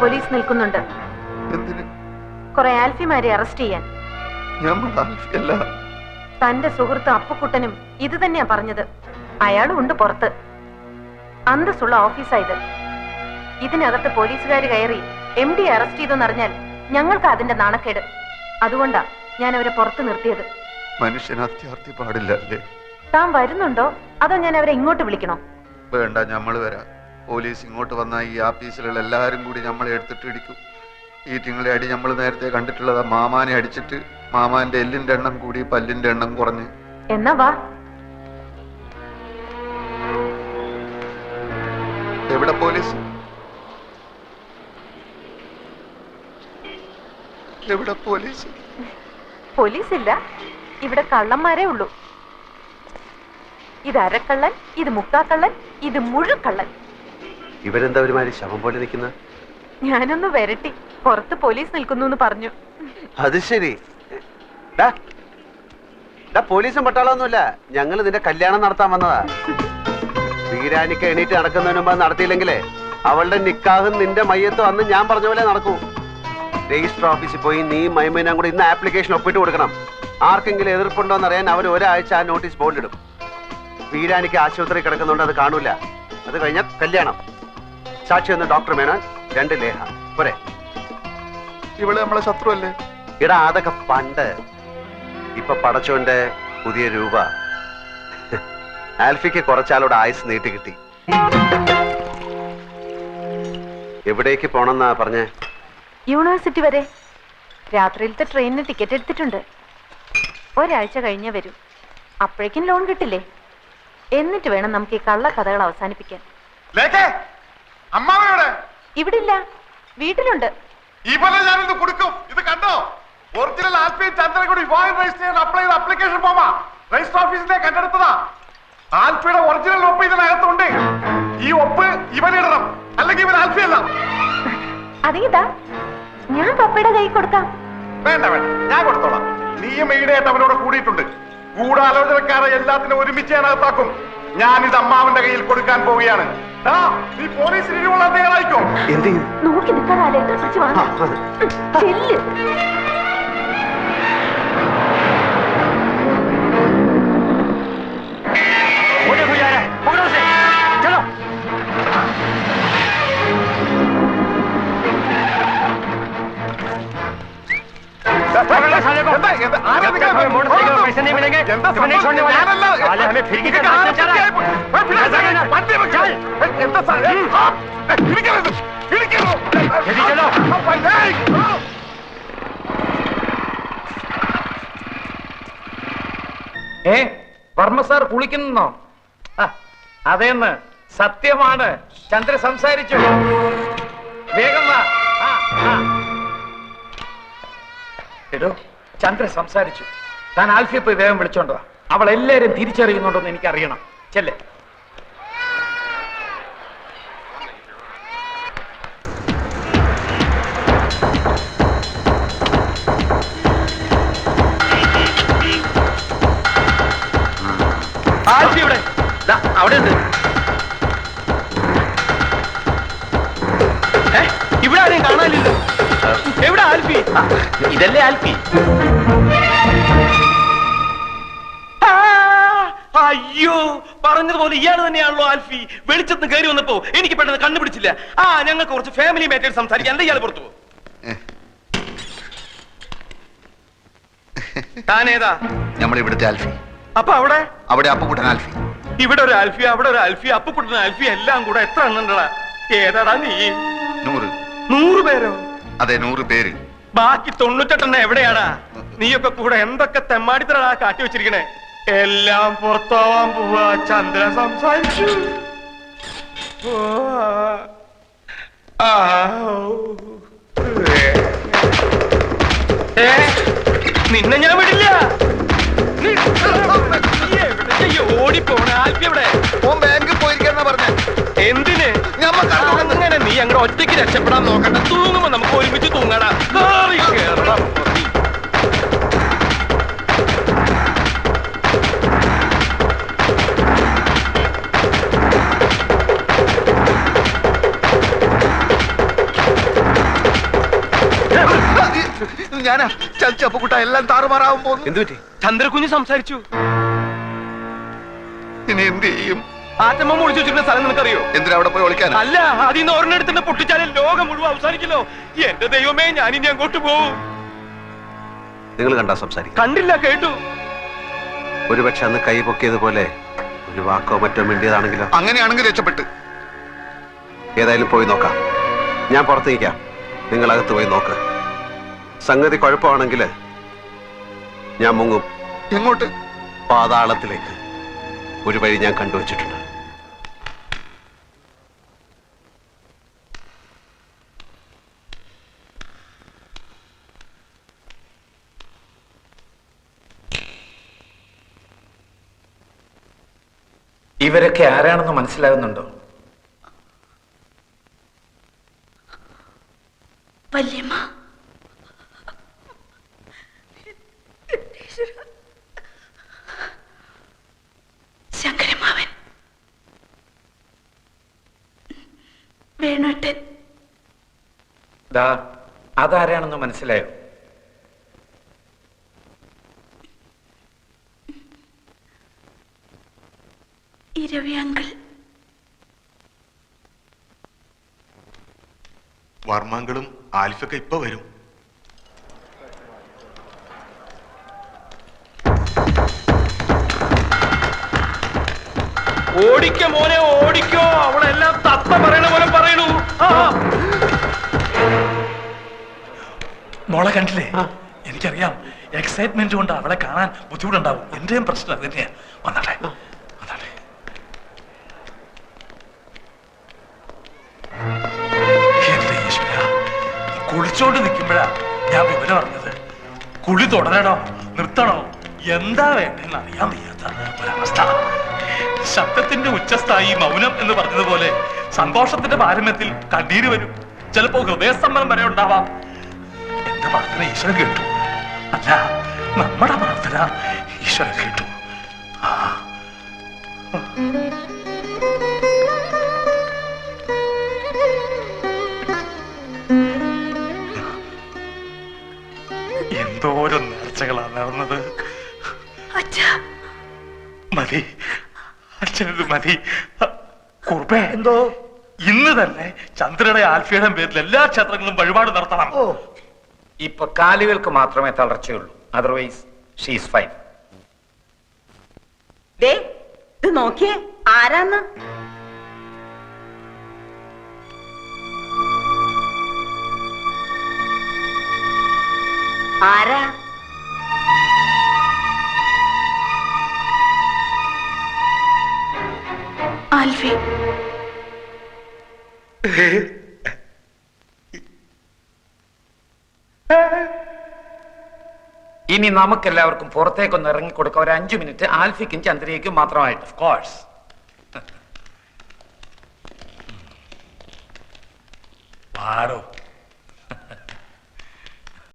Police നിൽക്കുന്നുണ്ട്. കുറെ ആൽഫിമാരെ arrest ചെയ്യാൻ. തന്റെ സുഹൃത്ത് അപ്പുക്കുട്ടനും ഇത് തന്നെയാ പറഞ്ഞത്. അയാളും ഉണ്ട് പുറത്ത്. അന്തസ്സുള്ള ഓഫീസായത്. ഇതിനകത്ത് പോലീസുകാർ കയറി MD അറസ്റ്റ് ചെയ്തെന്നറിഞ്ഞാൽ ഞങ്ങൾക്ക് അതിന്റെ നാണക്കേട്. അതുകൊണ്ടാ ഞാൻ അവരെ പുറത്ത് നിർത്തിയത്. മനുഷ്യന് അത്യാർത്ഥി പാടില്ലല്ലേ? താൻ വരുന്നുണ്ടോ അതോ ഞാൻ അവരെ ഇങ്ങോട്ട് വിളിക്കണോ? വേണ്ട, ഞമ്മള് വരാം. പോലീസ് ഇങ്ങോട്ട് വന്നാൽ ഈ ആഫീസിലുള്ള എല്ലാരും കൂടി നമ്മളെ എടുത്തിട്ട് ഇടിക്കും. ഈ തിങ്കളെ അടി നമ്മൾ നേരത്തെ കണ്ടിട്ടുള്ളതാ. മാമാനെ അടിച്ചിട്ട് മാമാന്റെ എല്ലിന്റെ എണ്ണം കൂടി പല്ലിന്റെ എണ്ണം കുറഞ്ഞ്. എന്നാ വാ. എവിടെ പോലീസ്? എവിടെ പോലീസ്? പോലീസ് ഇല്ല, ഇവിടെ കള്ളന്മാരേ ഉള്ളൂ. ഇത് അരക്കള്ളൻ, ഇത് മുക്കാക്കള്ളൻ, ഇത് മുഴുക്കള്ളൻ. ഇവരെന്താ ഒരുമാതിരി ശവം പോലെ നിൽക്കുന്ന? ഞാനൊന്ന് വരട്ടി, പുറത്ത് പോലീസ് നിൽക്കുന്നു പറഞ്ഞു. അത് ശരി. പോലീസും പട്ടാളൊന്നുമില്ല, ഞങ്ങൾ നിന്റെ കല്യാണം നടത്താൻ വന്നതാ. വീരാനിക്ക് എണീറ്റ് നടക്കുന്നതിന് മുമ്പ് നടത്തിയില്ലെങ്കിലേ അവളുടെ നിക്കാഹും നിന്റെ മയ്യത്തും അന്ന് ഞാൻ പറഞ്ഞ പോലെ നടക്കൂ. രജിസ്റ്റർ ഓഫീസിൽ പോയി നീ മൈമേനാം കൂടി ഇന്ന് ആപ്ലിക്കേഷൻ ഒപ്പിട്ട് കൊടുക്കണം. ആർക്കെങ്കിലും എതിർപ്പുണ്ടോ എന്നറിയാൻ അവർ ഒരാഴ്ച ആ നോട്ടീസ് ബോർഡിടും. വീരാനിക്ക് ആശുപത്രി കിടക്കുന്നുണ്ട്, അത് കാണൂല. അത് കഴിഞ്ഞാൽ കല്യാണം. സാക്ഷി ഒന്ന് ഡോക്ടർ മേനോൻ, 2 ലേഹ പോരെ. ഇവള് നമ്മളെ ശത്രു അല്ലേ? ഇടാ അതൊക്കെ പണ്ട്. ഇപ്പൊ പടച്ചോന്റെ പുതിയ രൂപ. ആൽഫിക്ക് കുറച്ചാളോട് ആയുസ് നീട്ടി കിട്ടി. എവിടേക്ക് പോണെന്നാ പറഞ്ഞേ? യൂണിവേഴ്സിറ്റി വരെ. രാത്രിയിലത്തെ ട്രെയിനിന് ടിക്കറ്റ് എടുത്തിട്ടുണ്ട്. ഒരാഴ്ച കഴിഞ്ഞേ വരും. അപ്പോഴേക്കും ലോൺ കിട്ടില്ലേ? എന്നിട്ട് വേണം നമുക്ക് ഈ കള്ള കഥകൾ അവസാനിപ്പിക്കാൻ. ഇവിടെ ഇല്ല, വീട്ടിലുണ്ട്. കൊടുക്കും. ഇത് കണ്ടോ? ഒറിജിനൽ ആൽഫി ചന്ദ്രൻകുടി വിവാഹം രജിസ്റ്റർ ചെയ്യാൻ അപ്ലൈ ചെയ്ത ആപ്ലിക്കേഷൻ ഫോമാ. രജിസ്റ്റർ ഓഫീസിലെ കണ്ടെടുത്തതാ. ആൽഫിയുടെ ഒറിജിനൽ ഒപ്പ് ഇതിനകത്തുണ്ട്. ഈ ഒപ്പ് ഇവനിടണം, അല്ലെങ്കിൽ ഇവൻ ആൽഫി അല്ല. അതേതാ? ഞാൻ പപ്പയുടെ കൈ കൊടുക്കാം. വേണ്ട വേണ്ട, ഞാൻ കൊടുത്തോളാം. നീയും ഈടായിട്ട് അവനോട് കൂടിയിട്ടുണ്ട്. ഗൂഢാലോചനക്കാരെ എല്ലാത്തിനും ഒരുമിച്ച് അതിനകത്താക്കും. ഞാനിത് അമ്മാവന്റെ കയ്യിൽ കൊടുക്കാൻ പോവുകയാണ്. നീ പോലീസിന് ഇരുകൊള്ളാൻ തയ്യാറായിക്കോ? നോക്കി നിൽക്കാതെ पैसे नहीं मिलेंगे, नहीं छोड़ने वाले। साले हमें फिर की വർമ്മ സാർ കുളിക്കുന്നോ? അതേന്ന് സത്യമാണ്. ചന്ദ്ര സംസാരിച്ചു. വേഗം വാ. എടോ, ചന്ദ്ര സംസാരിച്ചു. താൻ ആൽഫിയെ പോയി വേഗം വിളിച്ചോണ്ടോ. അവൾ എല്ലാരും തിരിച്ചറിയുന്നുണ്ടോന്ന് എനിക്കറിയണം. ചെല്ലേ. ആൽഫി ഇവിടെ അവിടെ ഉണ്ട്. ഇവിടെ ആരെയും കാണാനില്ലല്ലോ. എവിടെ ആൽഫി? ഇതല്ലേ ആൽഫി? അയ്യോ, പറഞ്ഞതുപോലെ ഇയാൾ തന്നെയാണല്ലോ ആൽഫി. വെളിച്ചത്ത് കയറി വന്നപ്പോ എനിക്ക് പെട്ടെന്ന് കണ്ടുപിടിച്ചില്ല. ഞങ്ങൾക്ക് കുറച്ച് ഫാമിലി മാറ്റേഴ്സ് സംസാരിക്കാൻ. എന്താ ഇയാൾ പുറത്തു? താനേതാ? നമ്മളിവിടുത്തെ ആൽഫി. അപ്പൊ അവിടെ അവിടെ അപ്പുക്കുട്ടൻ ആൽഫി. ഇവിടെ ഒരു ആൽഫി, അവിടെ ഒരു ആൽഫി, അപ്പുക്കുട്ടൻ ആൽഫി, എല്ലാം കൂടെ എത്ര എണ്ണണ്ടടാ? ഏതാടാ നീ? 100. 100 പേരോ? അതെ, 100 പേര്. ബാക്കി 98 എവിടെയാടാ? നീയൊക്കെ കൂടെ എന്തൊക്കെ തെമ്മാടിത്തരടാ കാട്ടി വെച്ചിരിക്കണേ. എല്ലാം പുറത്താവാൻ പോവാ. ചന്ദ്ര സംസാരിച്ചു. നിന്നെ ഞാൻ വിടില്ല. ഓടിപ്പോണ ആൽഫി എവിടെ? ബാങ്കിൽ പോയിരിക്കാന്നാ പറഞ്ഞ. എന്തിന്? അങ്ങനെ നീ അങ്ങനെ ഒറ്റയ്ക്ക് രക്ഷപ്പെടാൻ നോക്കണ്ട. തൂങ്ങുമ്പോ നമുക്ക് ഒരുമിച്ച് തൂങ്ങടാ. കേറണം. ഞാനാ ചതിച്ചപ്പുകുട്ട എല്ലാം താറുമാറാവും പോകുന്നു. എന്തു പറ്റി? ചന്ദ്രകുഞ്ഞ് സംസാരിച്ചു. ഇനി എന്ത് ചെയ്യും? ആറ്റമ്മ ഒളിച്ചു വെച്ചിരുന്ന സ്ഥലം നിനക്കറിയോ? എന്തിനാ അവിടെ പോയി ഒളിക്കാൻ? അല്ല, അതിന്ന് ഒരെണ്ണെടുത്തിന്റെ പൊട്ടിച്ചാലേ ലോകം മുഴുവൻ അവസാനിക്കല്ലോ. എന്റെ ദൈവമേ, ഞാൻ ഇനി അങ്ങോട്ട് പോവും. നിങ്ങൾ കണ്ടാ സംസാരിക്കും? കണ്ടില്ല, കേട്ടു. ഒരുപക്ഷെ അന്ന് കൈ പൊക്കിയതുപോലെ ഒരു വാക്കോ മറ്റോ മിണ്ടിയതാണെങ്കിലോ? അങ്ങനെയാണെങ്കിൽ രക്ഷപ്പെട്ട്. ഏതായാലും പോയി നോക്കാം. ഞാൻ പുറത്ത് നിൽക്കാം, നിങ്ങൾ അകത്ത് പോയി നോക്ക്. സംഗതി കുഴപ്പമാണെങ്കിൽ ഞാൻ മുങ്ങും. എങ്ങോട്ട്? പാതാളത്തിലേക്ക്. ഒരു വഴി ഞാൻ കണ്ടുവച്ചിട്ടുണ്ട്. ഇവരൊക്കെ ആരാണെന്ന് മനസ്സിലാകുന്നുണ്ടോ? വല്യമ്മ, ശങ്കരമാവൻ, വേണുട്ടൻ. ദാ അതാരാണെന്ന് മനസ്സിലായോ? ഇരവി അങ്കിൾ. വർമ്മങ്ങളും ആൽഫൊക്കെ ഇപ്പൊ വരും. ഓടിക്കോ മോനെ, ഓടിക്കോ. അവളെല്ലാം തത്ത പറയണ പോലെ പറയണു. മോളെ കണ്ടില്ലേ? എനിക്കറിയാം, എക്സൈറ്റ്മെന്റ് കൊണ്ട് അവളെ കാണാൻ ബുദ്ധിമുട്ടുണ്ടാവും. എന്റെയും പ്രശ്നം അത് തന്നെയാ. വന്നാട്ടെ, വന്നാട്ടെ. എന്റെ ഈശ്വര, കുളിച്ചോണ്ട് നിൽക്കുമ്പോഴാ ഞാൻ വിവരം അറിഞ്ഞത്. കുളി തുടരണോ നിർത്തണോ എന്താ വേണ്ടെന്ന് അറിയാൻ വയ്യാത്ത ഒരവസ്ഥ. ശബ്ദത്തിന്റെ ഉച്ചസ്ഥായി മൗനം എന്ന് പറഞ്ഞതുപോലെ സന്തോഷത്തിന്റെ പാരമ്യത്തിൽ കണ്ണീര് വരും. ചിലപ്പോ ഹൃദയസ്തംഭനം വരെ ഉണ്ടാവാം. എന്റെ പ്രാർത്ഥന ഈശ്വരൻ കേട്ടു. അല്ല, നമ്മുടെ പ്രാർത്ഥന ഈശ്വരൻ കേട്ടു. എന്തോരം നേർച്ചകളാണ് നടന്നത്. മതി, അച്ഛനത് മതി. കുറുപ്പേ, എന്തോ ഇന്ന് തന്നെ ചന്ദ്രയുടെ ആൽഫയുടെ പേരിൽ എല്ലാ ക്ഷേത്രങ്ങളും വഴിപാട് നടത്തണം. ഇപ്പൊ കാലുകൾക്ക് മാത്രമേ തളർച്ചയുള്ളൂ. Otherwise she's fine. ഇത് നോക്കിയേ, ആരാന്ന്? ആരാ? ആൽഫി. ഇനി നമുക്കെല്ലാവർക്കും പുറത്തേക്കൊന്ന് ഇറങ്ങിക്കൊടുക്കാം. ഒരു 5 മിനിറ്റ് ആൽഫിക്കും ചന്ദ്രയ്ക്കും മാത്രമായിട്ട്. Of course. പാടോ.